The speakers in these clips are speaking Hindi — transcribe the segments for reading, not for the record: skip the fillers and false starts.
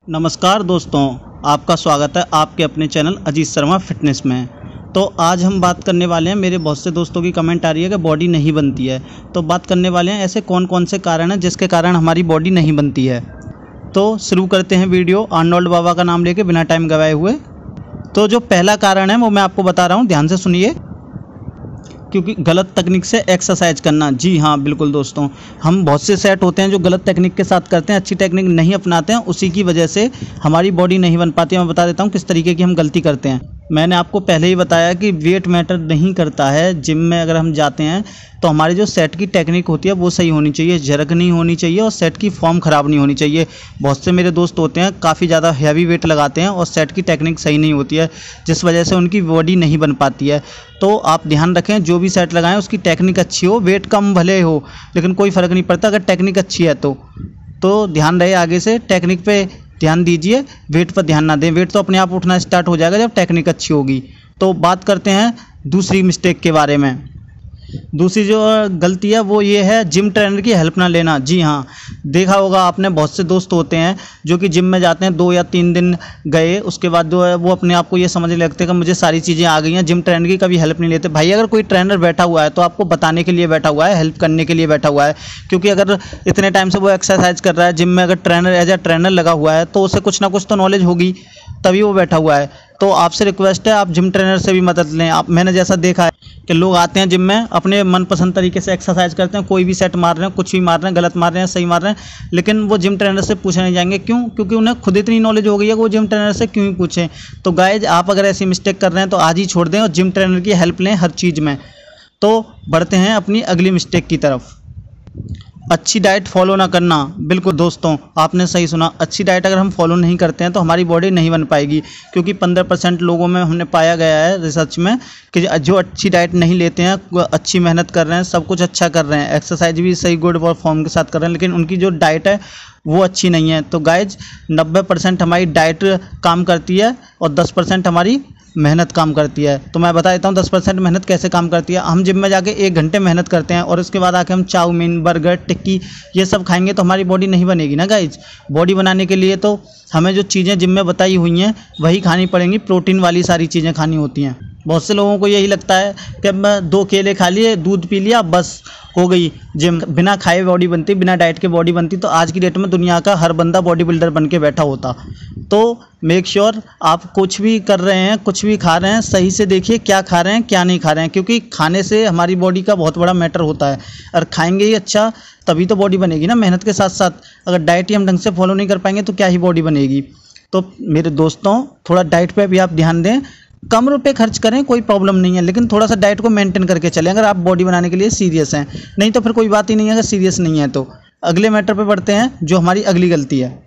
नमस्कार दोस्तों, आपका स्वागत है आपके अपने चैनल अजीत शर्मा फिटनेस में। तो आज हम बात करने वाले हैं, मेरे बहुत से दोस्तों की कमेंट आ रही है कि बॉडी नहीं बनती है। तो बात करने वाले हैं ऐसे कौन कौन से कारण हैं जिसके कारण हमारी बॉडी नहीं बनती है। तो शुरू करते हैं वीडियो आर्नोल्ड बाबा का नाम लेके बिना टाइम गवाए हुए। तो जो पहला कारण है वो मैं आपको बता रहा हूँ, ध्यान से सुनिए। क्योंकि गलत तकनीक से एक्सरसाइज करना, जी हाँ बिल्कुल दोस्तों, हम बहुत से सेट होते हैं जो गलत टेक्निक के साथ करते हैं, अच्छी टेक्निक नहीं अपनाते हैं, उसी की वजह से हमारी बॉडी नहीं बन पाती है। मैं बता देता हूँ किस तरीके की हम गलती करते हैं। मैंने आपको पहले ही बताया कि वेट मैटर नहीं करता है। जिम में अगर हम जाते हैं तो हमारी जो सेट की टेक्निक होती है वो सही होनी चाहिए, जरक नहीं होनी चाहिए और सेट की फॉर्म ख़राब नहीं होनी चाहिए। बहुत से मेरे दोस्त होते हैं काफ़ी ज़्यादा हैवी वेट लगाते हैं और सेट की टेक्निक सही नहीं होती है, जिस वजह से उनकी बॉडी नहीं बन पाती है। तो आप ध्यान रखें, जो भी सेट लगाएं उसकी टेक्निक अच्छी हो, वेट कम भले हो लेकिन कोई फ़र्क नहीं पड़ता अगर टेक्निक अच्छी है तो ध्यान रहे आगे से टेक्निक पे ध्यान दीजिए, वेट पर ध्यान ना दें। वेट तो अपने आप उठना स्टार्ट हो जाएगा जब टेक्निक अच्छी होगी। तो बात करते हैं दूसरी मिस्टेक के बारे में। दूसरी जो गलती है वो ये है जिम ट्रेनर की हेल्प ना लेना। जी हाँ, देखा होगा आपने, बहुत से दोस्त होते हैं जो कि जिम में जाते हैं, 2 या 3 दिन गए, उसके बाद जो है वो अपने आप को ये समझने लगते हैं कि मुझे सारी चीज़ें आ गई हैं, जिम ट्रेनर की कभी हेल्प नहीं लेते। भाई अगर कोई ट्रेनर बैठा हुआ है तो आपको बताने के लिए बैठा हुआ है, हेल्प करने के लिए बैठा हुआ है। क्योंकि अगर इतने टाइम से वो एक्सरसाइज कर रहा है जिम में, अगर ट्रेनर एज ए ट्रेनर लगा हुआ है तो उसे कुछ ना कुछ तो नॉलेज होगी, तभी वो बैठा हुआ है। तो आपसे रिक्वेस्ट है आप जिम ट्रेनर से भी मदद लें। मैंने जैसा देखा है कि लोग आते हैं जिम में, अपने मनपसंद तरीके से एक्सरसाइज करते हैं, कोई भी सेट मार रहे हैं, कुछ भी मार रहे हैं, गलत मार रहे हैं, सही मार रहे हैं, लेकिन वो जिम ट्रेनर से पूछने नहीं जाएंगे। क्यों? क्योंकि उन्हें खुद इतनी नॉलेज हो गई है कि वो जिम ट्रेनर से क्यों ही पूछें। तो गाइज, आप अगर ऐसी मिस्टेक कर रहे हैं तो आज ही छोड़ दें और जिम ट्रेनर की हेल्प लें हर चीज़ में। तो बढ़ते हैं अपनी अगली मिस्टेक की तरफ, अच्छी डाइट फॉलो ना करना। बिल्कुल दोस्तों, आपने सही सुना, अच्छी डाइट अगर हम फॉलो नहीं करते हैं तो हमारी बॉडी नहीं बन पाएगी। क्योंकि 15% लोगों में हमने पाया गया है रिसर्च में कि जो अच्छी डाइट नहीं लेते हैं, अच्छी मेहनत कर रहे हैं, सब कुछ अच्छा कर रहे हैं, एक्सरसाइज भी सही गुड फॉर्म के साथ कर रहे हैं, लेकिन उनकी जो डाइट है वो अच्छी नहीं है। तो गाइज, 90% हमारी डाइट काम करती है और 10% हमारी मेहनत काम करती है। तो मैं बता देता हूँ 10% मेहनत कैसे काम करती है। हम जिम में जाके 1 घंटे मेहनत करते हैं और उसके बाद आके हम चाउमीन, बर्गर, टिक्की ये सब खाएंगे तो हमारी बॉडी नहीं बनेगी ना गाइज। बॉडी बनाने के लिए तो हमें जो चीज़ें जिम में बताई हुई हैं वही खानी पड़ेंगी, प्रोटीन वाली सारी चीज़ें खानी होती हैं। बहुत से लोगों को यही लगता है कि मैं 2 केले खा लिए, दूध पी लिया, बस हो गई जिम। बिना खाए बॉडी बनती, बिना डाइट के बॉडी बनती, तो आज की डेट में दुनिया का हर बंदा बॉडी बिल्डर बन के बैठा होता। तो मेक श्योर आप कुछ भी कर रहे हैं, कुछ भी खा रहे हैं, सही से देखिए क्या खा रहे हैं क्या नहीं खा रहे हैं। क्योंकि खाने से हमारी बॉडी का बहुत बड़ा मैटर होता है, और खाएंगे ही अच्छा तभी तो बॉडी बनेगी ना, मेहनत के साथ साथ। अगर डाइट ही हम ढंग से फॉलो नहीं कर पाएंगे तो क्या ही बॉडी बनेगी। तो मेरे दोस्तों, थोड़ा डाइट पे भी आप ध्यान दें, कम रुपए खर्च करें, कोई प्रॉब्लम नहीं है, लेकिन थोड़ा सा डाइट को मेंटेन करके चलें अगर आप बॉडी बनाने के लिए सीरियस हैं। नहीं तो फिर कोई बात ही नहीं है अगर सीरियस नहीं है तो। अगले मैटर पे बढ़ते हैं, जो हमारी अगली गलती है।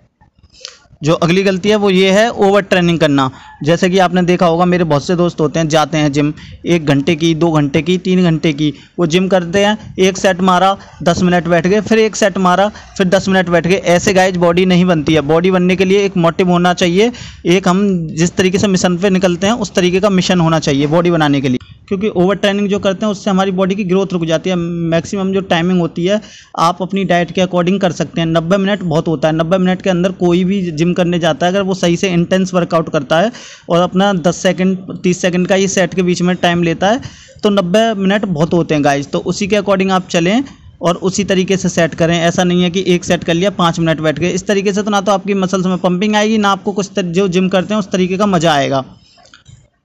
जो अगली गलती है वो ये है ओवर ट्रेनिंग करना। जैसे कि आपने देखा होगा, मेरे बहुत से दोस्त होते हैं, जाते हैं जिम 1 घंटे की, 2 घंटे की, 3 घंटे की, वो जिम करते हैं, 1 सेट मारा, 10 मिनट बैठ गए, फिर 1 सेट मारा, फिर 10 मिनट बैठ गए। ऐसे गाइज बॉडी नहीं बनती है। बॉडी बनने के लिए एक मोटिव होना चाहिए, एक हम जिस तरीके से मिशन पे निकलते हैं उस तरीके का मिशन होना चाहिए बॉडी बनाने के लिए। क्योंकि ओवर ट्रेनिंग जो करते हैं उससे हमारी बॉडी की ग्रोथ रुक जाती है। मैक्सिमम जो टाइमिंग होती है आप अपनी डाइट के अकॉर्डिंग कर सकते हैं। 90 मिनट बहुत होता है। 90 मिनट के अंदर कोई भी जिम करने जाता है अगर वो सही से इंटेंस वर्कआउट करता है और अपना 10 सेकंड 30 सेकंड का ये सेट के बीच में टाइम लेता है तो 90 मिनट बहुत होते हैं गाइज। तो उसी के अकॉर्डिंग आप चलें और उसी तरीके से सेट करें। ऐसा नहीं है कि 1 सेट कर लिया 5 मिनट बैठ गए। इस तरीके से तो ना तो आपकी मसल्स में पंपिंग आएगी, ना आपको कुछ जो जिम करते हैं उस तरीके का मज़ा आएगा।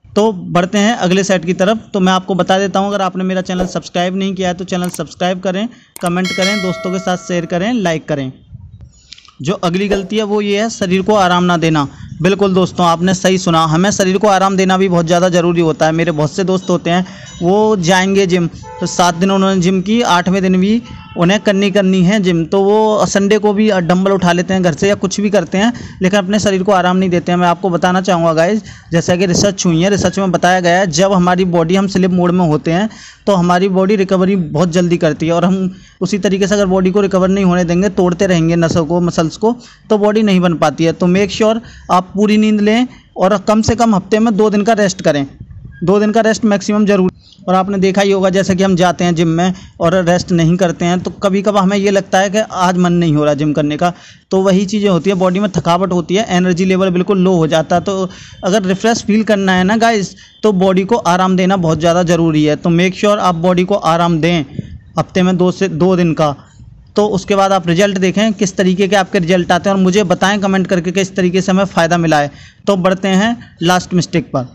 तो बढ़ते हैं अगले सेट की तरफ। तो मैं आपको बता देता हूं, अगर आपने मेरा चैनल सब्सक्राइब नहीं किया है तो चैनल सब्सक्राइब करें, कमेंट करें, दोस्तों के साथ शेयर करें, लाइक करें। जो अगली गलती है वो ये है शरीर को आराम ना देना। बिल्कुल दोस्तों, आपने सही सुना, हमें शरीर को आराम देना भी बहुत ज़्यादा ज़रूरी होता है। मेरे बहुत से दोस्त होते हैं वो जाएंगे जिम, तो 7 दिन उन्होंने जिम की, 8वें दिन भी उन्हें करनी है जिम, तो वो संडे को भी डंबल उठा लेते हैं घर से या कुछ भी करते हैं, लेकिन अपने शरीर को आराम नहीं देते हैं। मैं आपको बताना चाहूँगा गाइज, जैसा कि रिसर्च हुई है, रिसर्च में बताया गया है जब हमारी बॉडी हम स्लिप मोड में होते हैं तो हमारी बॉडी रिकवरी बहुत जल्दी करती है, और हम उसी तरीके से अगर बॉडी को रिकवर नहीं होने देंगे, तोड़ते रहेंगे नसों को, मसल्स को, तो बॉडी नहीं बन पाती है। तो मेक श्योर आप पूरी नींद लें और कम से कम हफ्ते में 2 दिन का रेस्ट करें। 2 दिन का रेस्ट मैक्सिमम जरूर। और आपने देखा ही होगा जैसे कि हम जाते हैं जिम में और रेस्ट नहीं करते हैं तो कभी कभार हमें ये लगता है कि आज मन नहीं हो रहा जिम करने का, तो वही चीज़ें होती है, बॉडी में थकावट होती है, एनर्जी लेवल बिल्कुल लो हो जाता है। तो अगर रिफ्रेश फील करना है ना गाइस, तो बॉडी को आराम देना बहुत ज़्यादा ज़रूरी है। तो मेक श्योर आप बॉडी को आराम दें हफ्ते में 2 दिन का, तो उसके बाद आप रिजल्ट देखें किस तरीके के आपके रिजल्ट आते हैं और मुझे बताएं कमेंट करके कि इस तरीके से हमें फ़ायदा मिला है। तो बढ़ते हैं लास्ट मिस्टेक पर।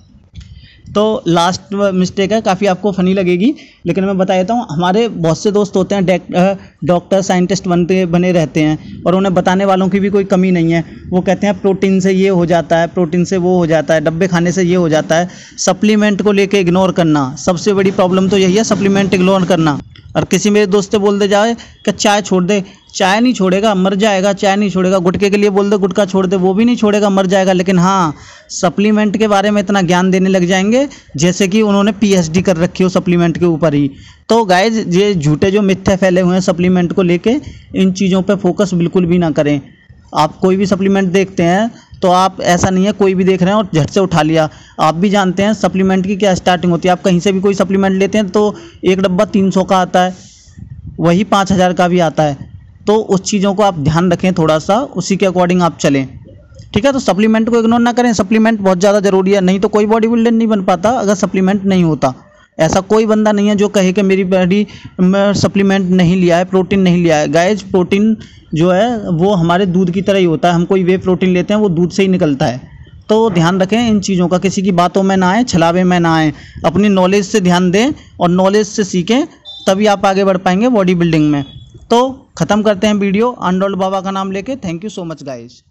तो लास्ट मिस्टेक है, काफ़ी आपको फ़नी लगेगी लेकिन मैं बता देता हूँ। हमारे बहुत से दोस्त होते हैं डॉक्टर साइंटिस्ट बने रहते हैं और उन्हें बताने वालों की भी कोई कमी नहीं है। वो कहते हैं प्रोटीन से ये हो जाता है, प्रोटीन से वो हो जाता है, डब्बे खाने से ये हो जाता है। सप्लीमेंट को लेके इग्नोर करना, सबसे बड़ी प्रॉब्लम तो यही है, सप्लीमेंट इग्नोर करना। और किसी मेरे दोस्त से बोल दे जाए कि चाय छोड़ दे, चाय नहीं छोड़ेगा, मर जाएगा, चाय नहीं छोड़ेगा। गुटखे के लिए बोल दे गुटखा छोड़ दे, वो भी नहीं छोड़ेगा, मर जाएगा। लेकिन हाँ, सप्लीमेंट के बारे में इतना ज्ञान देने लग जाएंगे जैसे कि उन्होंने पीएचडी कर रखी हो सप्लीमेंट के ऊपर ही। तो गाइज ये झूठे जो मिथ्या फैले हुए हैं सप्लीमेंट को लेके, इन चीज़ों पे फोकस बिल्कुल भी ना करें। आप कोई भी सप्लीमेंट देखते हैं तो आप, ऐसा नहीं है कोई भी देख रहे हैं और झट से उठा लिया। आप भी जानते हैं सप्लीमेंट की क्या स्टार्टिंग होती है। आप कहीं से भी कोई सप्लीमेंट लेते हैं तो एक डब्बा 300 का आता है, वही 5000 का भी आता है। तो उस चीज़ों को आप ध्यान रखें थोड़ा सा, उसी के अकॉर्डिंग आप चलें, ठीक है। तो सप्लीमेंट को इग्नोर ना करें, सप्लीमेंट बहुत ज़्यादा ज़रूरी है, नहीं तो कोई बॉडी बिल्डर नहीं बन पाता अगर सप्लीमेंट नहीं होता। ऐसा कोई बंदा नहीं है जो कहे कि मेरी बॉडी में सप्लीमेंट नहीं लिया है, प्रोटीन नहीं लिया है। गाइज प्रोटीन जो है वो हमारे दूध की तरह ही होता है, हम कोई वे प्रोटीन लेते हैं वो दूध से ही निकलता है। तो ध्यान रखें इन चीज़ों का, किसी की बातों में ना आए, छलावे में ना आए, अपनी नॉलेज से ध्यान दें और नॉलेज से सीखें, तभी आप आगे बढ़ पाएंगे बॉडी बिल्डिंग में। तो ख़त्म करते हैं वीडियो अनडोल्ड बाबा का नाम लेके। Thank you so much guys.